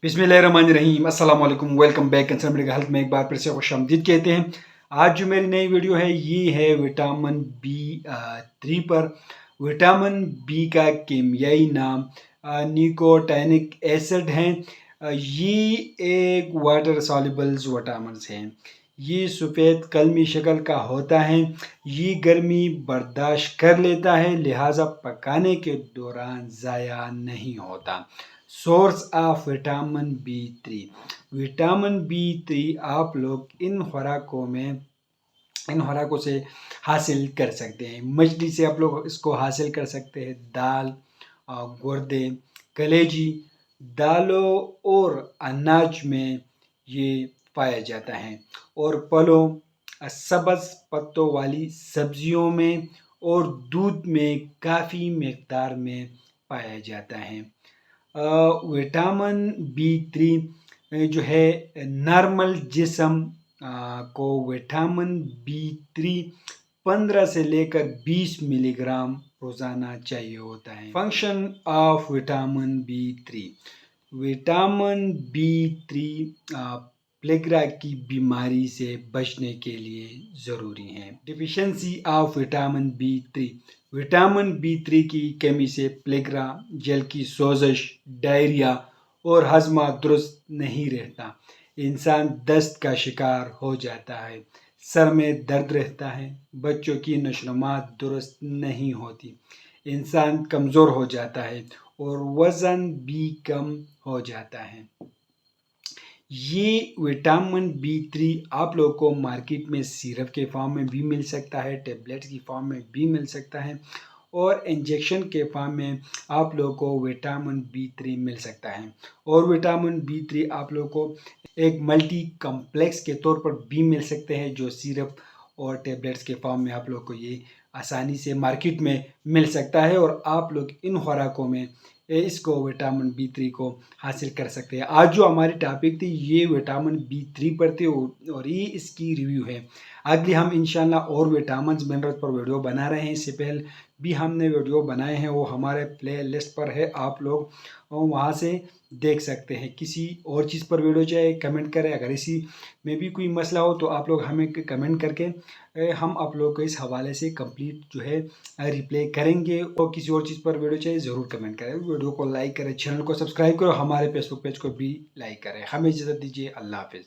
बिस्मिल्लाहिर्रहमानिर्रहीम, अस्सलाम वालेकुम, welcome back concern medical health में एक बार फिर से खुशामदीद कहते हैं। आज जो मेरी नई वीडियो है ये है विटामिन बी 3 पर। विटामिन बी का कीमियाई नाम निकोटिनिक एसिड है। ये एक वाटर सॉल्युबल्स विटामिन हैं। ये सफ़ेद कलमी शक्ल का होता है। ये गर्मी बर्दाश्त कर लेता है, लिहाजा पकाने के दौरान ज़ाया नहीं होता। Source of vitamin B three आप लोग इन खुराकों से हासिल कर सकते हैं। मछली से आप लोग इसको हासिल कर सकते हैं, दाल, गुर्दे, कलेजी, दालों और अनाज में ये पाया जाता है, और फलों, सब्ज़ पत्तों वाली सब्जियों में और दूध में काफ़ी मिक़दार में पाया जाता है। विटामिन बी 3 जो है नॉर्मल जिस्म को विटामिन बी 3 15 से लेकर 20 मिलीग्राम रोज़ाना चाहिए होता है। Function of vitamin B 3 pellagra की बीमारी से बचने के लिए ज़रूरी है। डिफिशियंसी ऑफ विटामिन बी 3 की कमी से प्लेग्रा, जल की सोजश, डायरिया और हजमा दुरुस्त नहीं रहता। इंसान दस्त का शिकार हो जाता है, सर में दर्द रहता है, बच्चों की नशोनुमा दुरुस्त नहीं होती, इंसान कमज़ोर हो जाता है और वज़न भी कम हो जाता है। ये विटामिन बी 3 आप लोगों को मार्केट में सिरप के फॉर्म में भी मिल सकता है, टेबलेट्स की फॉर्म में भी मिल सकता है, और इंजेक्शन के फॉर्म में आप लोगों को विटामिन बी 3 मिल सकता है। और विटामिन बी 3 आप लोगों को एक मल्टी कम्प्लेक्स के तौर पर भी मिल सकते हैं, जो सिरप और टेबलेट्स के फॉर्म में आप लोग को ये आसानी से मार्केट में मिल सकता है, और आप लोग इन खुराकों में इसको विटामिन बी 3 को हासिल कर सकते हैं। आज जो हमारी टॉपिक थी ये विटामिन बी 3 पर थी, और ये इसकी रिव्यू है। अगली हम इंशाल्लाह और विटामिन मिनरल्स पर वीडियो बना रहे हैं। इससे पहले भी हमने वीडियो बनाए हैं, वो हमारे प्ले लिस्ट पर है, आप लोग वहाँ से देख सकते हैं। किसी और चीज़ पर वीडियो चाहे कमेंट करें, अगर इसी में भी कोई मसला हो तो आप लोग हमें कमेंट करके हम आप लोग को इस हवाले से कंप्लीट जो है रिप्लाई करेंगे। और किसी और चीज़ पर वीडियो चाहिए ज़रूर कमेंट करें, वीडियो को लाइक करें, चैनल को सब्सक्राइब करो, हमारे फेसबुक पेज को भी लाइक करें। हमें इजाज़त दीजिए, अल्लाह हाफिज़।